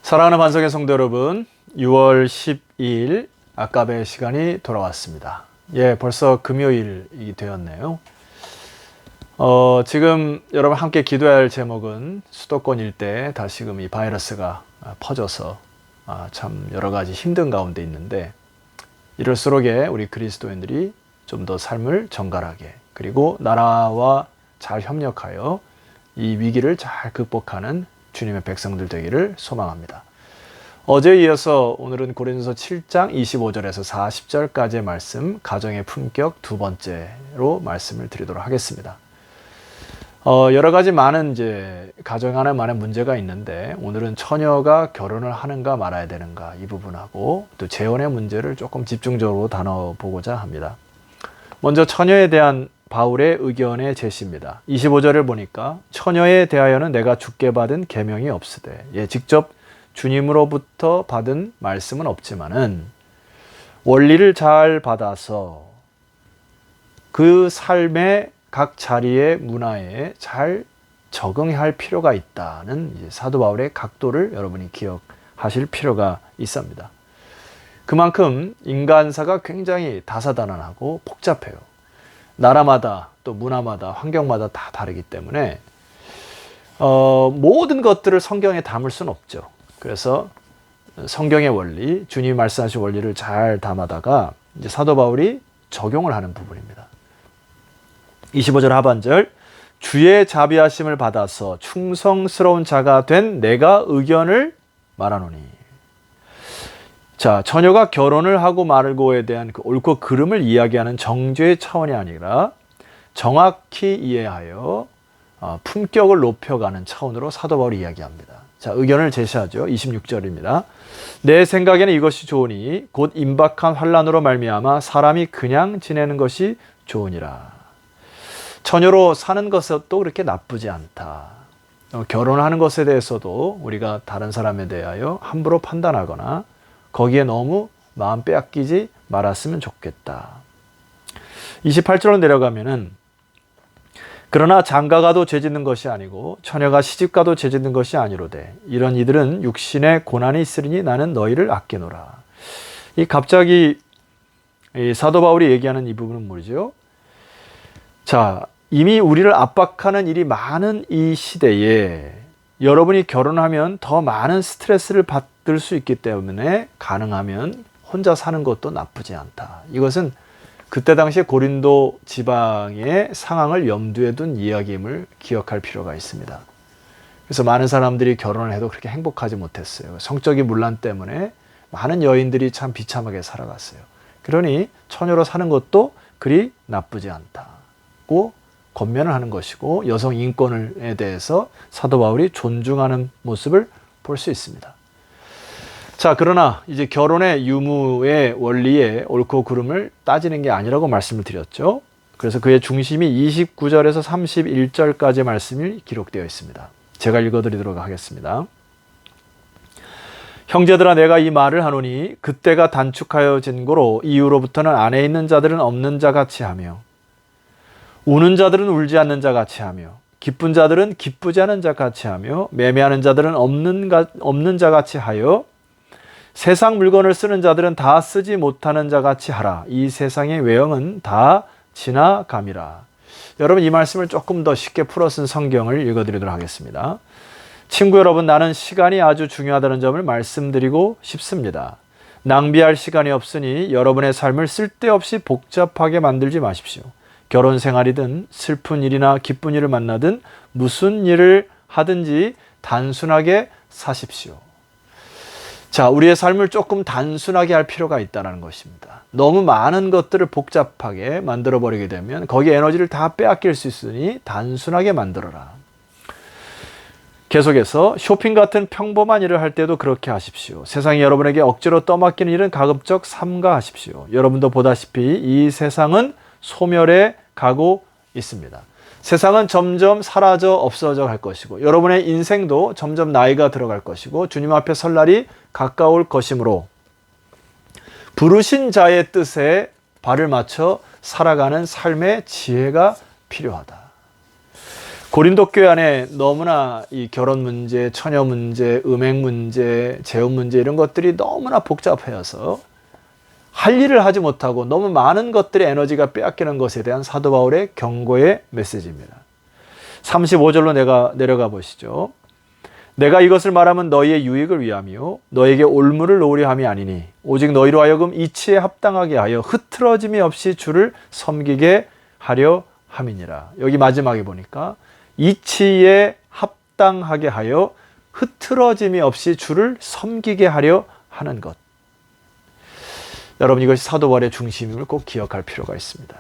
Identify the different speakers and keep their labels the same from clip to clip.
Speaker 1: 사랑하는 반석의 성도 여러분, 6월 12일 아까베 시간이 돌아왔습니다. 벌써 금요일이 되었네요. 지금 여러분 함께 기도해야 할 제목은 수도권 일대에 다시금 이 바이러스가 퍼져서 참 여러 가지 힘든 가운데 있는데, 이럴수록에 우리 그리스도인들이 좀 더 삶을 정갈하게, 그리고 나라와 잘 협력하여 이 위기를 잘 극복하는 주님의 백성들 되기를 소망합니다. 어제에 이어서 오늘은 고린도서 7장 25절에서 40절까지의 말씀, 가정의 품격 두 번째로 말씀을 드리도록 하겠습니다. 여러 가지 많은 가정 안에 많은 문제가 있는데, 오늘은 처녀가 결혼을 하는가 말아야 되는가 이 부분하고 또 재혼의 문제를 조금 집중적으로 다뤄보고자 합니다. 먼저 처녀에 대한 바울의 의견의 제시입니다. 25절을 보니까 처녀에 대하여는 내가 주께 받은 계명이 없으되, 직접 주님으로부터 받은 말씀은 없지만은 원리를 잘 받아서 그 삶의 각 자리의 문화에 잘 적응해야 할 필요가 있다는 사도 바울의 각도를 여러분이 기억하실 필요가 있습니다. 그만큼 인간사가 굉장히 다사다난하고 복잡해요. 나라마다 또 문화마다 환경마다 다 다르기 때문에 모든 것들을 성경에 담을 수는 없죠. 그래서 성경의 원리, 주님이 말씀하신 원리를 잘 담아다가 사도 바울이 적용을 하는 부분입니다. 25절 하반절, 주의 자비하심을 받아서 충성스러운 자가 된 내가 의견을 말하노니. 자, 처녀가 결혼을 하고 말고에 대한 그 옳고 그름을 이야기하는 정죄의 차원이 아니라 정확히 이해하여 품격을 높여가는 차원으로 사도 바울이 이야기합니다. 자, 의견을 제시하죠. 26절입니다. 내 생각에는 이것이 좋으니 곧 임박한 환난으로 말미암아 사람이 그냥 지내는 것이 좋으니라. 처녀로 사는 것도 그렇게 나쁘지 않다. 결혼하는 것에 대해서도 우리가 다른 사람에 대하여 함부로 판단하거나 거기에 너무 마음 빼앗기지 말았으면 좋겠다. 28절로 내려가면은, 그러나 장가가도 죄짓는 것이 아니고 처녀가 시집가도 죄짓는 것이 아니로되 이런 이들은 육신에 고난이 있으리니 나는 너희를 아끼노라. 갑자기 사도 바울이 얘기하는 이 부분은 뭐죠? 자, 이미 우리를 압박하는 일이 많은 이 시대에 여러분이 결혼하면 더 많은 스트레스를 받을 수 있기 때문에 가능하면 혼자 사는 것도 나쁘지 않다. 이것은 그때 당시에 고린도 지방의 상황을 염두에 둔 이야기임을 기억할 필요가 있습니다. 그래서 많은 사람들이 결혼을 해도 그렇게 행복하지 못했어요. 성적인 문란 때문에 많은 여인들이 참 비참하게 살아갔어요. 그러니 처녀로 사는 것도 그리 나쁘지 않다고 권면을 하는 것이고, 여성 인권에 대해서 사도 바울이 존중하는 모습을 볼 수 있습니다. 자, 그러나 이제 결혼의 유무의 원리에 옳고 그름을 따지는 게 아니라고 말씀을 드렸죠. 그래서 그의 중심이 29절에서 31절까지의 말씀이 기록되어 있습니다. 제가 읽어드리도록 하겠습니다. 형제들아, 내가 이 말을 하노니 그때가 단축하여진 고로 이후로부터는 안에 있는 자들은 없는 자 같이 하며 우는 자들은 울지 않는 자 같이 하며 기쁜 자들은 기쁘지 않은 자 같이 하며 매매하는 자들은 없는 자 같이 하여 세상 물건을 쓰는 자들은 다 쓰지 못하는 자 같이 하라. 이 세상의 외형은 다 지나감이라. 여러분, 이 말씀을 조금 더 쉽게 풀어 쓴 성경을 읽어드리도록 하겠습니다. 친구 여러분, 나는 시간이 아주 중요하다는 점을 말씀드리고 싶습니다. 낭비할 시간이 없으니 여러분의 삶을 쓸데없이 복잡하게 만들지 마십시오. 결혼 생활이든 슬픈 일이나 기쁜 일을 만나든 무슨 일을 하든지 단순하게 사십시오. 자, 우리의 삶을 조금 단순하게 할 필요가 있다는 것입니다. 너무 많은 것들을 복잡하게 만들어버리게 되면 거기에 에너지를 다 빼앗길 수 있으니 단순하게 만들어라. 계속해서 쇼핑 같은 평범한 일을 할 때도 그렇게 하십시오. 세상이 여러분에게 억지로 떠맡기는 일은 가급적 삼가하십시오. 여러분도 보다시피 이 세상은 소멸해 가고 있습니다. 세상은 점점 사라져 없어져 갈 것이고 여러분의 인생도 점점 나이가 들어갈 것이고 주님 앞에 설 날이 가까울 것이므로 부르신 자의 뜻에 발을 맞춰 살아가는 삶의 지혜가 필요하다. 고린도 교회 안에 너무나 이 결혼 문제, 처녀 문제, 음행 문제, 재혼 문제 이런 것들이 너무나 복잡해서 할 일을 하지 못하고 너무 많은 것들의 에너지가 빼앗기는 것에 대한 사도 바울의 경고의 메시지입니다. 35절로 내려가 보시죠. 내가 이것을 말하면 너희의 유익을 위함이요 너희에게 올무를 놓으려 함이 아니니 오직 너희로 하여금 이치에 합당하게 하여 흐트러짐이 없이 주를 섬기게 하려 함이니라. 여기 마지막에 보니까 이치에 합당하게 하여 흐트러짐이 없이 주를 섬기게 하려 하는 것. 여러분 이것이 사도 바울의 중심임을 꼭 기억할 필요가 있습니다.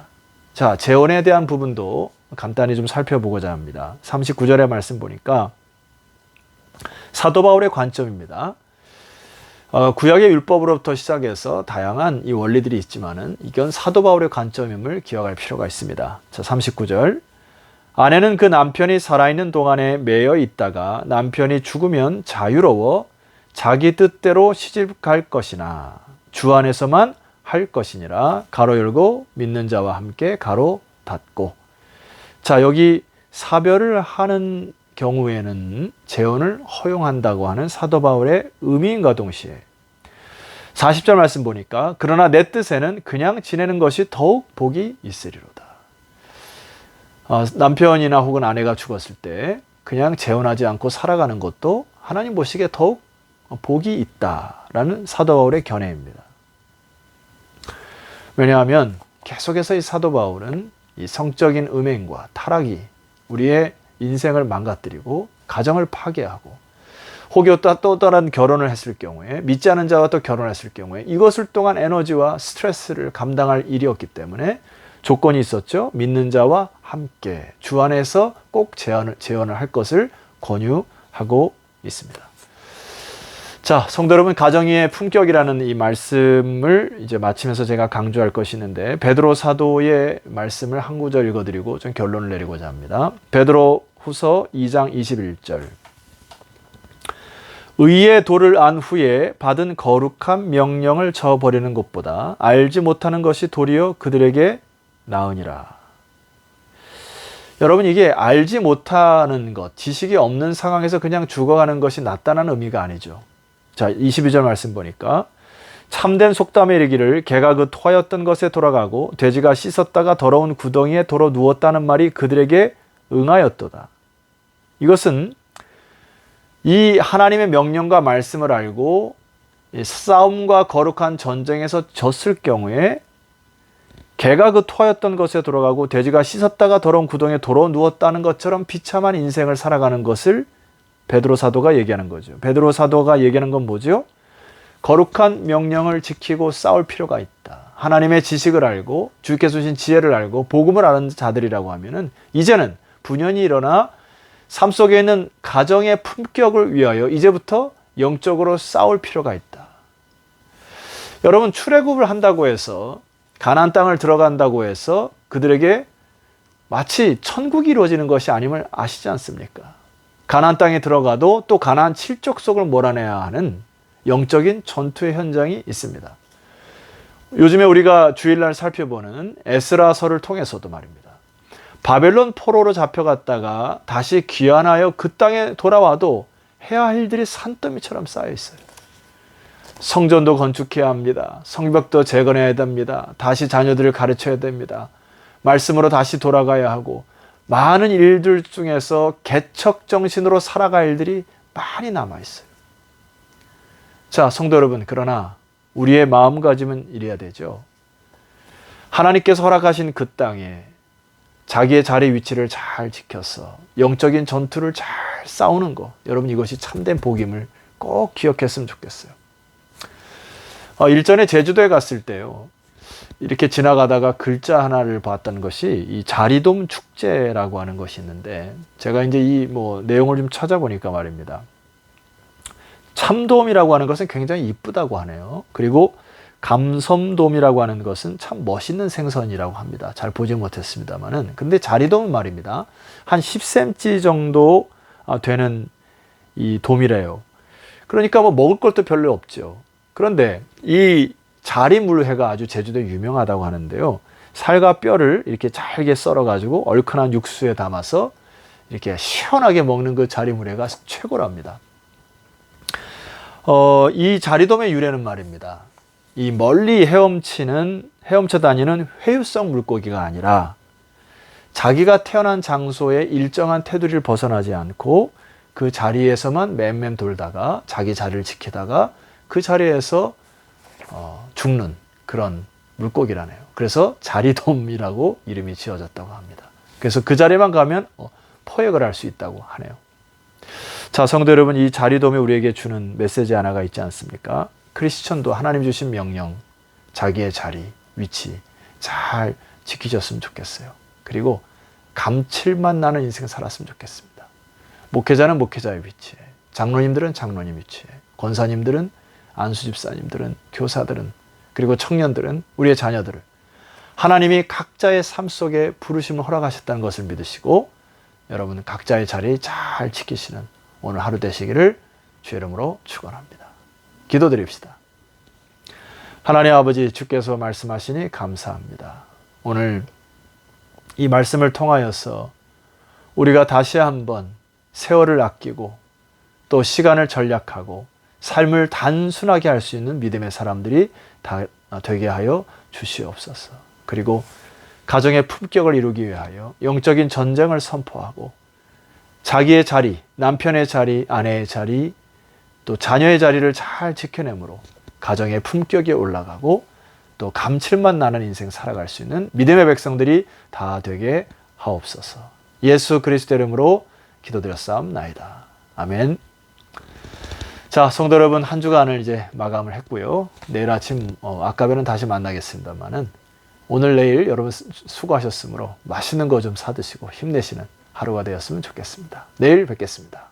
Speaker 1: 자, 재혼에 대한 부분도 간단히 좀 살펴보고자 합니다. 39절의 말씀 보니까 사도 바울의 관점입니다. 구약의 율법으로부터 시작해서 다양한 이 원리들이 있지만은 이건 사도 바울의 관점임을 기억할 필요가 있습니다. 자, 39절. 아내는 그 남편이 살아있는 동안에 매여 있다가 남편이 죽으면 자유로워 자기 뜻대로 시집갈 것이나 주 안에서만 할 것이니라. 가로 열고 믿는 자와 함께 가로 닫고. 자, 여기 사별을 하는 경우에는 재혼을 허용한다고 하는 사도 바울의 의미인과 동시에 40절 말씀 보니까 그러나 내 뜻에는 그냥 지내는 것이 더욱 복이 있으리로다. 남편이나 혹은 아내가 죽었을 때 그냥 재혼하지 않고 살아가는 것도 하나님 보시기에 더욱 복이 있다라는 사도 바울의 견해입니다. 왜냐하면 계속해서 이 사도 바울은 이 성적인 음행과 타락이 우리의 인생을 망가뜨리고 가정을 파괴하고 혹여 또 다른 결혼을 했을 경우에 믿지 않은 자와 또 결혼했을 경우에 이것을 동안 에너지와 스트레스를 감당할 일이었기 때문에 조건이 있었죠. 믿는 자와 함께 주 안에서 꼭 재혼을 할 것을 권유하고 있습니다. 자, 성도 여러분, 가정의 품격이라는 이 말씀을 이제 마치면서 제가 강조할 것이 있는데 베드로 사도의 말씀을 한 구절 읽어드리고 좀 결론을 내리고자 합니다. 베드로 후서 2장 21절. 의의 도를 안 후에 받은 거룩한 명령을 저버리는 것보다 알지 못하는 것이 도리어 그들에게 나으니라. 여러분, 이게 알지 못하는 것, 지식이 없는 상황에서 그냥 죽어가는 것이 낫다는 의미가 아니죠. 자, 22절 말씀 보니까 참된 속담에 이르기를 개가 그 토하였던 것에 돌아가고 돼지가 씻었다가 더러운 구덩이에 돌아 누웠다는 말이 그들에게 응하였도다. 이것은 이 하나님의 명령과 말씀을 알고 싸움과 거룩한 전쟁에서 졌을 경우에 개가 그 토하였던 것에 돌아가고 돼지가 씻었다가 더러운 구덩이에 돌아 누웠다는 것처럼 비참한 인생을 살아가는 것을 베드로 사도가 얘기하는 거죠. 베드로 사도가 얘기하는 건 뭐죠? 거룩한 명령을 지키고 싸울 필요가 있다. 하나님의 지식을 알고 주께서 주신 지혜를 알고 복음을 아는 자들이라고 하면은 이제는 분연히 일어나 삶 속에 있는 가정의 품격을 위하여 이제부터 영적으로 싸울 필요가 있다. 여러분, 출애굽을 한다고 해서 가나안 땅을 들어간다고 해서 그들에게 마치 천국이 이루어지는 것이 아님을 아시지 않습니까? 가나안 땅에 들어가도 또 가나안 칠족속을 몰아내야 하는 영적인 전투의 현장이 있습니다. 요즘에 우리가 주일날 살펴보는 에스라서를 통해서도 말입니다. 바벨론 포로로 잡혀갔다가 다시 귀환하여 그 땅에 돌아와도 해야 할 일들이 산더미처럼 쌓여 있어요. 성전도 건축해야 합니다. 성벽도 재건해야 됩니다. 다시 자녀들을 가르쳐야 됩니다. 말씀으로 다시 돌아가야 하고 많은 일들 중에서 개척정신으로 살아갈 일들이 많이 남아있어요. 자, 성도 여러분, 그러나 우리의 마음가짐은 이래야 되죠. 하나님께서 허락하신 그 땅에 자기의 자리 위치를 잘 지켜서 영적인 전투를 잘 싸우는 것, 여러분 이것이 참된 복임을 꼭 기억했으면 좋겠어요. 일전에 제주도에 갔을 때요, 이렇게 지나가다가 글자 하나를 봤다는 것이 이 자리돔 축제라고 하는 것이 있는데 제가 이제 이 내용을 좀 찾아보니까 말입니다. 참돔이라고 하는 것은 굉장히 이쁘다고 하네요. 그리고 감섬돔이라고 하는 것은 참 멋있는 생선이라고 합니다. 잘 보지 못했습니다만은. 근데 자리돔은 말입니다. 한 10cm 정도 되는 이 돔이래요. 그러니까 먹을 것도 별로 없죠. 그런데 이 자리물회가 아주 제주도에 유명하다고 하는데요. 살과 뼈를 이렇게 잘게 썰어가지고 얼큰한 육수에 담아서 이렇게 시원하게 먹는 그 자리무례가 최고랍니다. 이 자리돔의 유래는 말입니다. 이 멀리 헤엄쳐 다니는 회유성 물고기가 아니라 자기가 태어난 장소의 일정한 테두리를 벗어나지 않고 그 자리에서만 맴맴 돌다가 자기 자리를 지키다가 그 자리에서 죽는 그런 물고기라네요. 그래서 자리돔이라고 이름이 지어졌다고 합니다. 그래서 그 자리에만 가면 포획을 할 수 있다고 하네요. 자, 성도 여러분, 이 자리돔이 우리에게 주는 메시지 하나가 있지 않습니까? 크리스천도 하나님 주신 명령, 자기의 자리, 위치 잘 지키셨으면 좋겠어요. 그리고 감칠맛 나는 인생 살았으면 좋겠습니다. 목회자는 목회자의 위치에, 장로님들은 장로님 위치에, 권사님들은 안수집사님들은, 교사들은, 그리고 청년들은, 우리의 자녀들을 하나님이 각자의 삶 속에 부르심을 허락하셨다는 것을 믿으시고 여러분 각자의 자리 잘 지키시는 오늘 하루 되시기를 주의 이름으로 축원합니다. 기도드립시다. 하나님 아버지, 주께서 말씀하시니 감사합니다. 오늘 이 말씀을 통하여서 우리가 다시 한번 세월을 아끼고 또 시간을 절약하고 삶을 단순하게 할 수 있는 믿음의 사람들이 다 되게 하여 주시옵소서. 그리고 가정의 품격을 이루기 위하여 영적인 전쟁을 선포하고 자기의 자리, 남편의 자리, 아내의 자리, 또 자녀의 자리를 잘 지켜내므로 가정의 품격이 올라가고 또 감칠맛 나는 인생 살아갈 수 있는 믿음의 백성들이 다 되게 하옵소서. 예수 그리스도 이름으로 기도드렸사옵나이다. 아멘. 자, 성도 여러분, 한 주간을 이제 마감을 했고요. 내일 아침 아까배는 다시 만나겠습니다만은 오늘 내일 여러분 수고하셨으므로 맛있는 거 좀 사드시고 힘내시는 하루가 되었으면 좋겠습니다. 내일 뵙겠습니다.